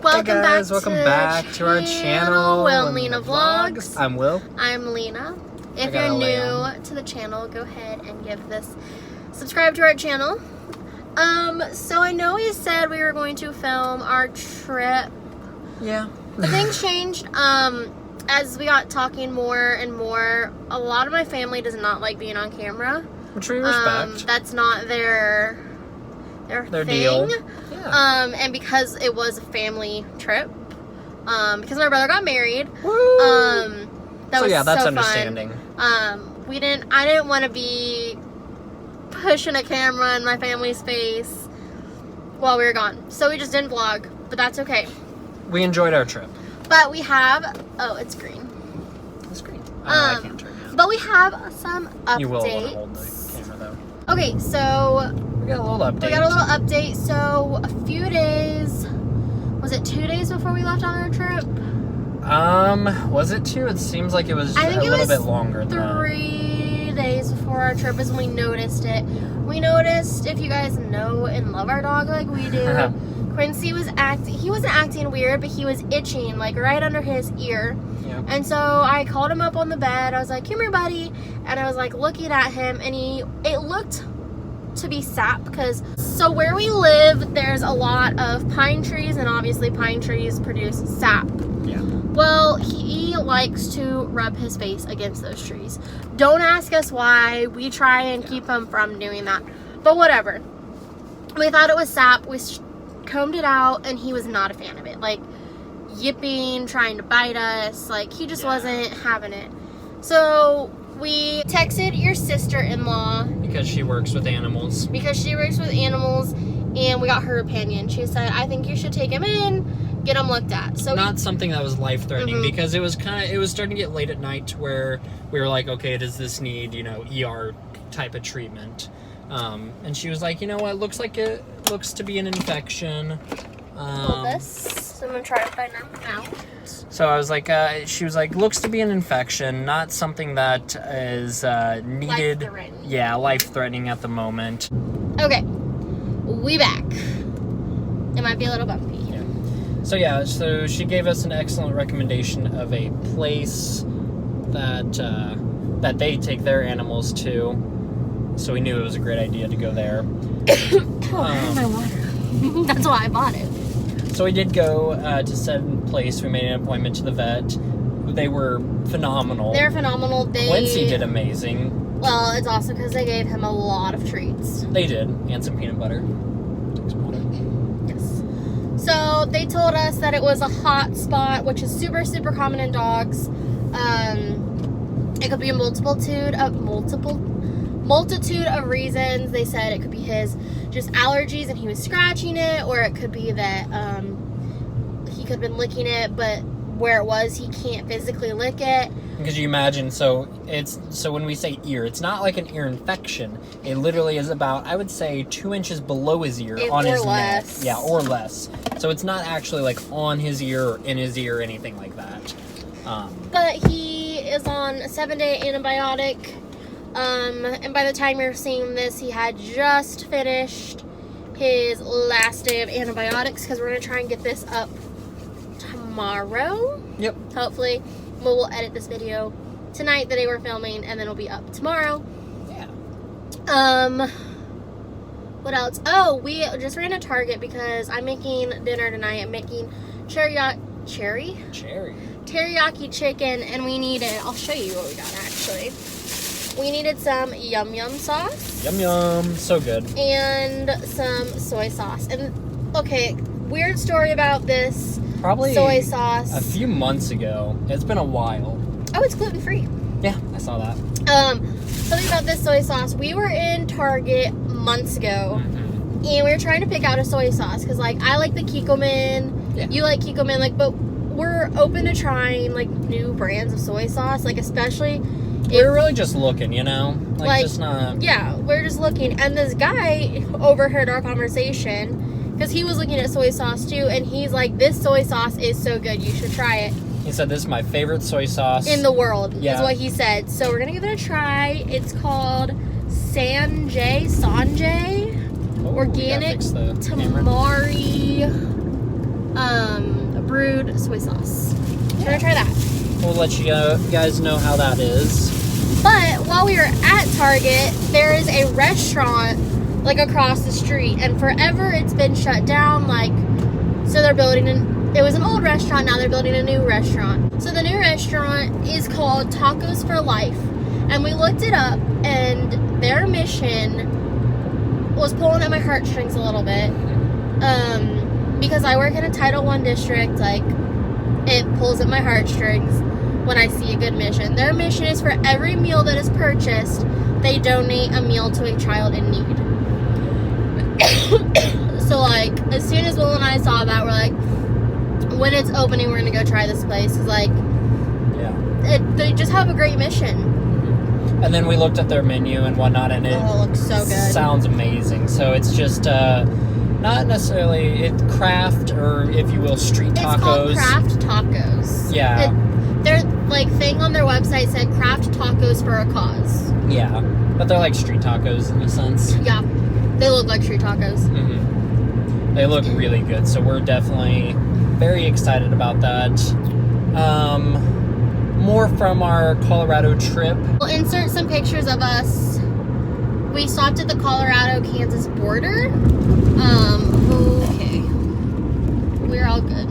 Welcome back to our channel, will.lina Vlogs. I'm Will. I'm Lena. If you're new to the channel, go ahead and subscribe to our channel. So I know we said we were going to film our trip. Yeah. But things changed. As we got talking more and more, a lot of my family does not like being on camera. Which we respect. That's not their thing. Deal. Yeah. And because it was a family trip, because my brother got married, Woo! that's so understanding. Fun. I didn't want to be pushing a camera in my family's face while we were gone, so we just didn't vlog, but that's okay. We enjoyed our trip. But we have, it's green. It's green. I can't turn it. But we have some updates. You will want to hold the camera though. Okay, so we got a little update. So a few days, was it 2 days before we left on our trip? Was it 2? It seems like it was a little bit longer than that. 3 days before our trip is when we noticed it. We noticed, if you guys know and love our dog like we do, Quincy wasn't acting weird, but he was itching, like right under his ear. Yeah. And so I called him up on the bed. I was like, come here, buddy. And I was like looking at him, and it looked to be sap, so where we live, there's a lot of pine trees, and obviously pine trees produce sap. Yeah. Well, he likes to rub his face against those trees. Don't ask us why. We try and keep him from doing that. But whatever. We thought it was sap. We combed it out, and he was not a fan of it. Like, yipping, trying to bite us. Like, he just wasn't having it. So we texted your sister-in-law. Because she works with animals. And we got her opinion. She said, I think you should take him in, get him looked at. So not something that was life-threatening, because it was starting to get late at night where we were like, okay, does this need, ER type of treatment? And she was like, you know what, looks to be an infection. So I'm gonna try to find him out. So I was like, she was like, looks to be an infection, not something that is needed. Life-threatening. Life-threatening at the moment. Okay, we back. It might be a little bumpy. Yeah. So she gave us an excellent recommendation of a place that they take their animals to. So we knew it was a great idea to go there. My water. That's why I bought it. So we did go to said place. We made an appointment to the vet. They were phenomenal. They're phenomenal. Quincy did amazing. Well, it's awesome because they gave him a lot of treats. They did. And some peanut butter. Took some water. Yes. So they told us that it was a hot spot, which is super, super common in dogs. It could be a multitude of reasons. They said it could be his just allergies and he was scratching it, or it could be that he could have been licking it, but where it was, he can't physically lick it. Because you imagine, so when we say ear, it's not like an ear infection. It literally is about, I would say, 2 inches below his ear on his neck. Yeah, or less. So it's not actually like on his ear or in his ear or anything like that. But he is on a 7-day antibiotic. And by the time you're seeing this, he had just finished his last day of antibiotics, because we're going to try and get this up tomorrow. Yep. Hopefully. We'll edit this video tonight, the day we're filming, and then it'll be up tomorrow. Yeah. What else? Oh, we just ran to Target because I'm making dinner tonight. I'm making teriyaki chicken, and we needed, I'll show you what we got actually. We needed some yum yum sauce. Yum yum. So good. And some soy sauce. And, okay, weird story about this. Probably soy sauce. A few months ago. It's been a while. Oh, it's gluten-free. Yeah, I saw that. Something about this soy sauce. We were in Target months ago, and we were trying to pick out a soy sauce, because, like, I like the Kikkoman. Yeah. You like Kikkoman, like, but we're open to trying, like, new brands of soy sauce, like, especially... We're really just looking, Like, just not... Yeah, we're just looking. And this guy overheard our conversation, because he was looking at soy sauce, too, and he's like, this soy sauce is so good, you should try it. He said, this is my favorite soy sauce in the world, is what he said. So we're going to give it a try. It's called Sanjay, organic tamari brewed soy sauce. We're gonna try that. We'll let you guys know how that is. But while we were at Target, there is a restaurant like across the street, and forever it's been shut down. Like, so they're building it was an old restaurant, now they're building a new restaurant. So the new restaurant is called Tacos for Life, and we looked it up, and their mission was pulling at my heartstrings a little bit, because I work in a Title I district. Like, it pulls at my heartstrings when I see a good mission. Their mission is for every meal that is purchased, they donate a meal to a child in need. So, like, as soon as Will and I saw that, we're like, when it's opening, we're gonna go try this place, because, like, they just have a great mission. And then we looked at their menu and whatnot, and it looks so good. Sounds amazing. So it's just not necessarily craft, or if you will, street tacos. It's called craft tacos. Yeah. Their like thing on their website said craft tacos for a cause. Yeah, but they're like street tacos in a sense. Yeah, they look like street tacos. Mm-hmm. They look really good, so we're definitely very excited about that. More from our Colorado trip. We'll insert some pictures of us. We stopped at the Colorado-Kansas border. Okay. We're all good.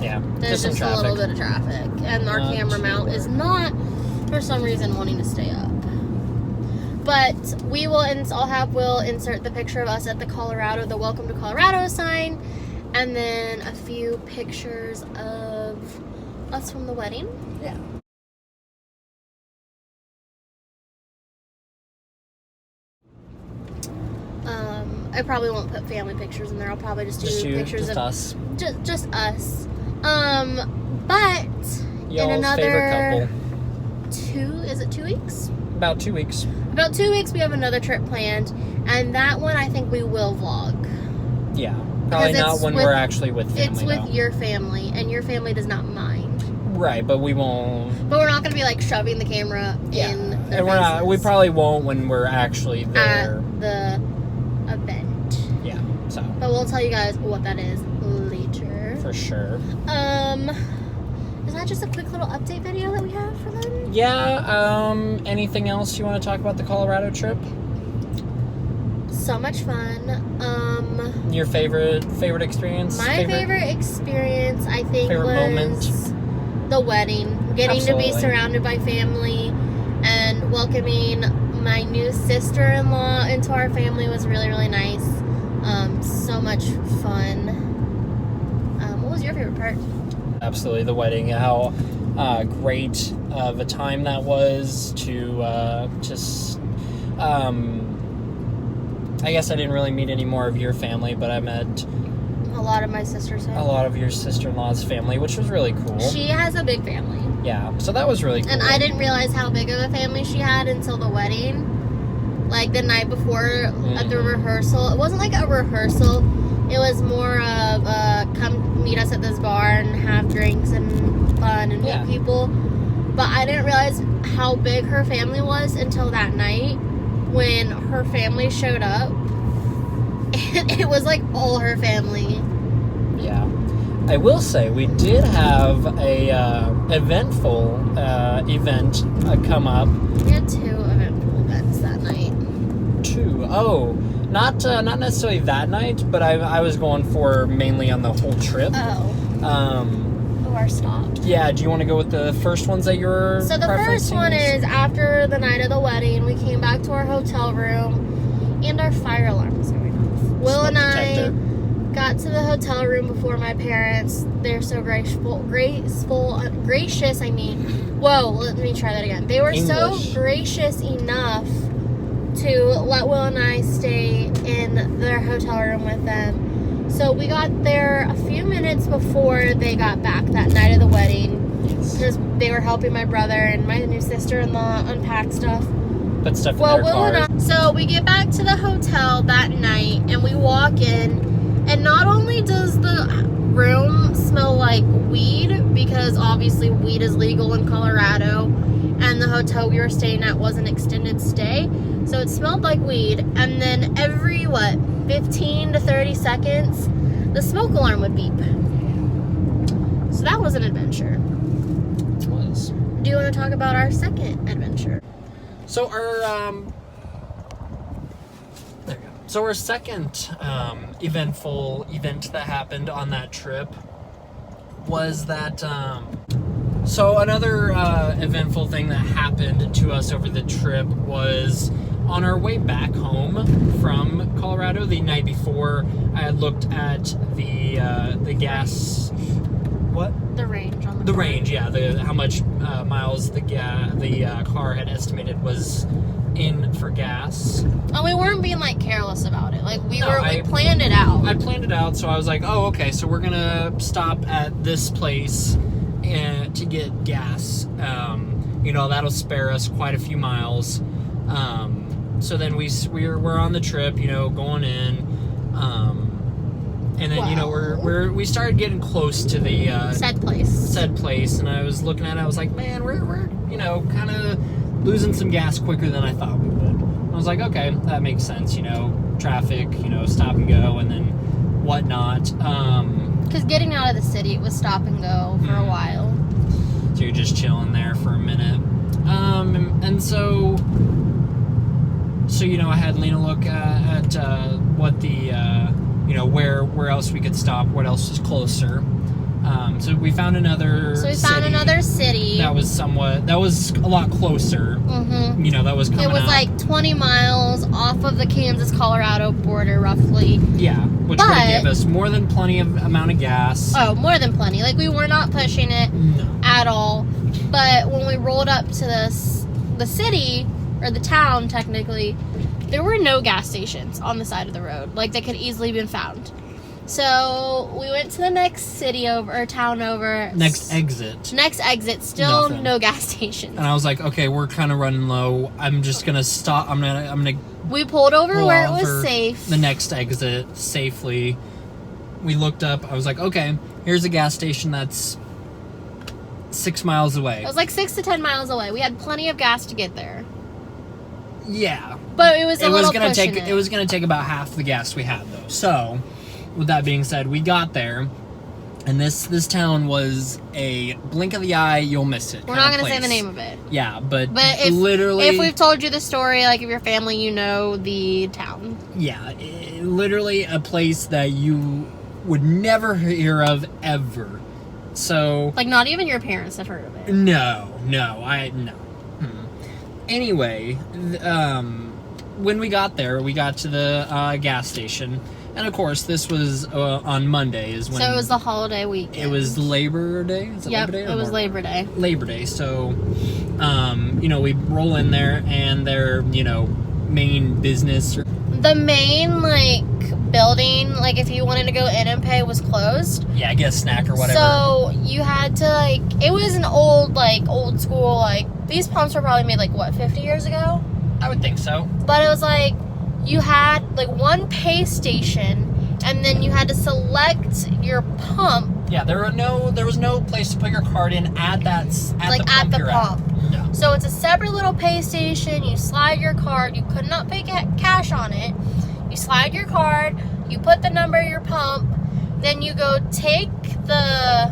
Yeah, There's just a little bit of traffic. And our camera mount is not, for some reason, wanting to stay up. But we will, we'll insert the picture of us at the Colorado, the Welcome to Colorado sign. And then a few pictures of us from the wedding. Yeah. I probably won't put family pictures in there. I'll probably just do pictures of us. Just us. But Y'all's in another favorite couple. 2 weeks? About 2 weeks. About 2 weeks we have another trip planned, and that one I think we will vlog. Yeah. Probably not when we're actually with family. It's with your family, and your family does not mind. Right, but we won't. But we're not going to be like shoving the camera in their and we're faces not. We probably won't when we're actually there at the event. Yeah. So. But we'll tell you guys what that is later. For sure. Is that just a quick little update video that we have for them? Yeah. Anything else you want to talk about the Colorado trip? So much fun. Your favorite experience? My favorite experience, I think, was the wedding. Getting to be surrounded by family and welcoming my new sister-in-law into our family was really, really nice. So much fun. What was your favorite part? Absolutely, the wedding. How great of a time that was to just... I guess I didn't really meet any more of your family, but I met a lot of my sister's family. A lot of your sister-in-law's family, which was really cool. She has a big family. Yeah, so that was really cool. And I didn't realize how big of a family she had until the wedding. Like the night before at the rehearsal. It wasn't like a rehearsal. It was more of come meet us at this bar and have drinks and fun and meet people. But I didn't realize how big her family was until that night. When her family showed up, it was like all her family. Yeah. I will say, we did have a eventful event come up. We had 2 eventful events that night. 2? Oh, not necessarily that night, but I was going for mainly on the whole trip. Our stop. Yeah, do you want to go with the first ones that you're So the first one is after the night of the wedding, we came back to our hotel room and our fire alarm was going off. Will and I got to the hotel room before my parents. They're so gracious. Whoa, let me try that again. They were so gracious enough to let Will and I stay in their hotel room with them. So we got there a few minutes before they got back that night of the wedding. Because they were helping my brother and my new sister-in-law unpack stuff. Put stuff in their car. So we get back to the hotel that night and we walk in. And not only does the room smell like weed, because obviously weed is legal in Colorado. And the hotel we were staying at was an extended stay. So it smelled like weed. And then every, 15 to 30 seconds, the smoke alarm would beep. that was an adventure. It was. Do you want to talk about our second adventure? So our there you go. So our second eventful event that happened on that trip was that. So another eventful thing that happened to us over the trip was on our way back home from Colorado the night before. I had looked at the gas. What? The range on the The car. range, yeah. How much miles the car had estimated was in for gas. And we weren't being like careless about it. Like we No, planned it out. I planned it out, so I was like, oh, okay, so we're gonna stop at this place and to get gas. That'll spare us quite a few miles. So then we're on the trip, going in. And then we started getting close to the said place, and I was looking at it. I was like, man, we're kind of losing some gas quicker than I thought we would. I was like, okay, that makes sense. Traffic, stop and go, and then whatnot. Because getting out of the city, it was stop and go for a while. So you're just chilling there for a minute, and so I had Lena look at what the where else we could stop, what else was closer. So we found another city. That was a lot closer. Mm-hmm. That was coming It was out. like 20 miles off of the Kansas-Colorado border, roughly. Yeah, which would give us more than plenty of amount of gas. Oh, more than plenty. Like, we were not pushing it at all. But when we rolled up to the city, or the town, technically, there were no gas stations on the side of the road. Like, they could easily been found. So we went to the next city over, or town over. Next exit, still Nothing. no gas stations. And I was like, okay, we're kind of running low. I'm just gonna stop. I'm gonna. We pulled over where it was safe. The next exit safely. We looked up. I was like, okay, here's a gas station that's 6 miles away. It was like 6 to 10 miles away. We had plenty of gas to get there. Yeah, but it was gonna take about half the gas we had though. So, with that being said, we got there, and this town was a blink of the eye, you'll miss it. We're not gonna say the name of it. Yeah, but if we've told you the story, like if your family, the town. Yeah, literally a place that you would never hear of ever. So, like, not even your parents have heard of it. No. Anyway, when we got there, we got to the gas station. And of course, this was on Monday. So it was the holiday weekend. It was Labor Day? Is it Yep, Labor Day? It was Labor Day. Labor Day. So, we roll in there, and their, main business. The main, building, if you wanted to go in and pay, was closed. Yeah, I guess snack or whatever. So, you had to, it was an old school, these pumps were probably made, 50 years ago? I would think so. But it was, you had, one pay station, and then you had to select your pump. Yeah, there was no place to put your card in at the pump. No. So it's a separate little pay station. You slide your card. You could not pay cash on it. You slide your card. You put the number of your pump. Then you go take the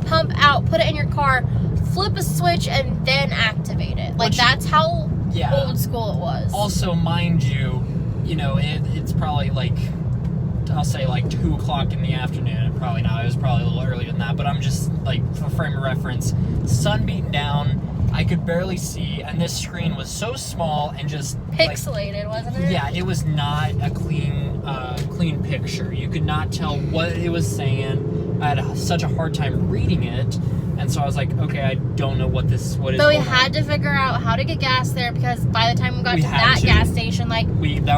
pump out, put it in your car, flip a switch, and then activate it. That's how old school it was. Also, mind you, it's probably I'll say 2 o'clock in the afternoon. Probably not. It was probably a little earlier than that. But I'm just for frame of reference, sun beating down. I could barely see, and this screen was so small and just pixelated, wasn't it? Yeah, it was not a clean picture. You could not tell what it was saying. I had such a hard time reading it, and so I was like, okay, I don't know what is. But we had to figure out how to get gas there, because by the time we got to that gas station, that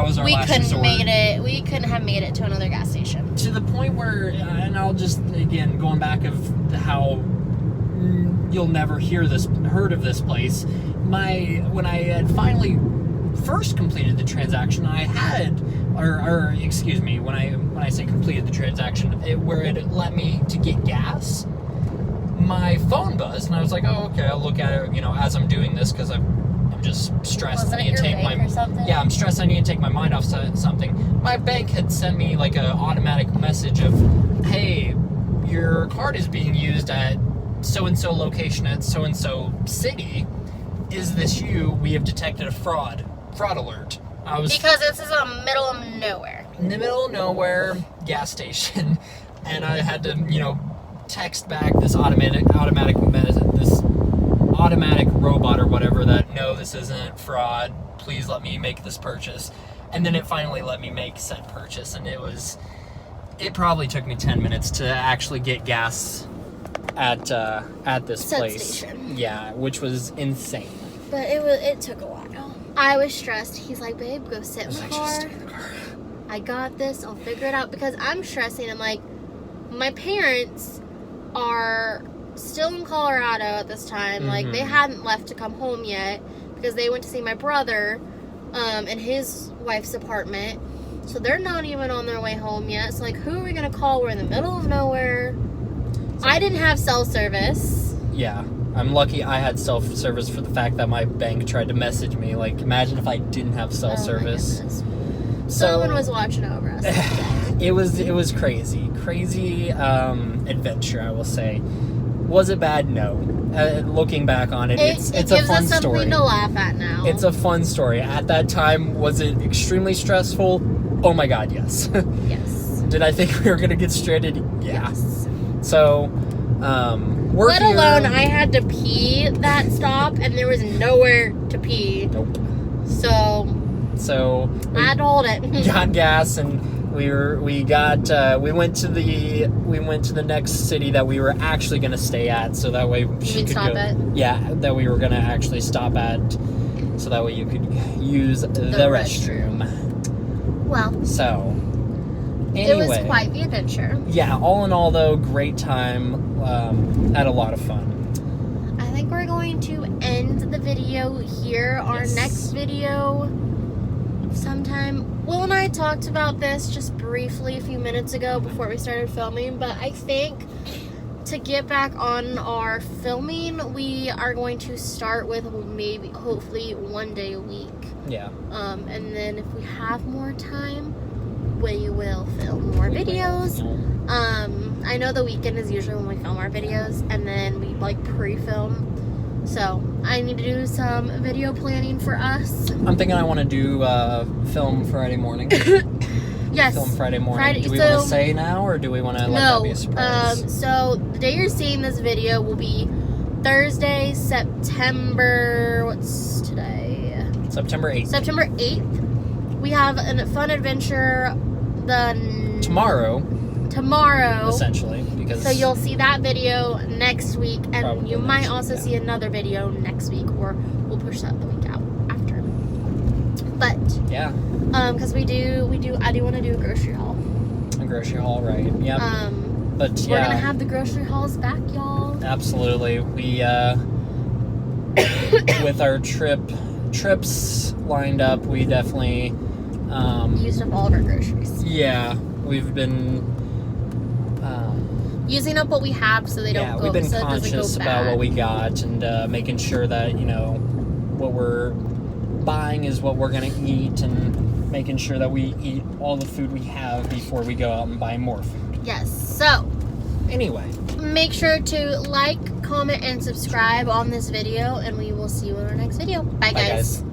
was our last resort. We couldn't have made it to another gas station. To the point where, and I'll just again going back of how you'll never heard of this place. When I had finally first completed the transaction, I had, or excuse me, when I say completed the transaction, where it let me to get gas, my phone buzzed, and I was like, oh, okay, I'll look at it, as I'm doing this, because I'm just stressed. Wasn't it your bank or something? Yeah, I'm stressed. I need to take my mind off something. My bank had sent me an automatic message of, hey, your your card is being used at so-and-so location at so-and-so city. Is this you? We have detected a fraud alert. Because this is in the middle of nowhere. In the middle of nowhere gas station, and I had to, text back this automatic robot or whatever that, no, this isn't fraud. Please let me make this purchase. And then it finally let me make said purchase, and it probably took me 10 minutes to actually get gas at this said place. Station. Yeah, which was insane. But it took a while. I was stressed. He's like, babe, go sit in the car. Just stay in the car. I got this. I'll figure it out. Because I'm stressing. I'm like, my parents are still in Colorado at this time. Mm-hmm. Like, they hadn't left to come home yet because they went to see my brother in his wife's apartment. So they're not even on their way home yet. So, like, who are we going to call? We're in the middle of nowhere. I didn't have cell service. Yeah. I'm lucky I had cell service for the fact that my bank tried to message me. Like, imagine if I didn't have cell service. My goodness. So, someone was watching over us. it was crazy adventure, I will say. Was it bad? No. Looking back on it, it's a fun story. It gives us something to laugh at now. It's a fun story. At that time, was it extremely stressful? Oh my God, yes. Yes. Did I think we were gonna get stranded? Yeah. Yes. So, we're Let here. alone I had to pee that stop, and there was nowhere to pee. Nope. So I had to hold it. Got gas, and we went to the next city that we were actually going to stay at, so that way she could stop go. at? Yeah, that we were going to actually stop at, so that way you could use the restroom. Well, So, anyway, it was quite the adventure. Yeah, all in all, though, great time. Had a lot of fun. I think we're going to end the video here. Our Yes. next video sometime. Will and I talked about this just briefly a few minutes ago before we started filming, but I think to get back on our filming, we are going to start with hopefully one day a week. Yeah. And then if we have more time, we will film more videos. I know the weekend is usually when we film our videos, and then we pre-film. So I need to do some video planning for us. I'm thinking I want to do film Friday morning. Yes. Film Friday morning. Do we want to say now, or do we want to let that be a surprise? So the day you're seeing this video will be Thursday, September. What's today? September 8th. September 8th. We have a fun adventure. Tomorrow, essentially, because so you'll see that video next week, and you might also see yeah. another video next week, or we'll push that the week out after. But yeah, because I do want to do a grocery haul. a grocery haul, right? Yep. But yeah, we're gonna have the grocery hauls back, y'all. Absolutely. We with our trips lined up, we definitely used up all of our groceries. Yeah, we've been using up what we have so they don't go. We've been so conscious about what we got, and making sure that what we're buying is what we're gonna eat, and making sure that we eat all the food we have before we go out and buy more food. Yes. So anyway, make sure to like, comment, and subscribe on this video, and we will see you in our next video. Bye guys.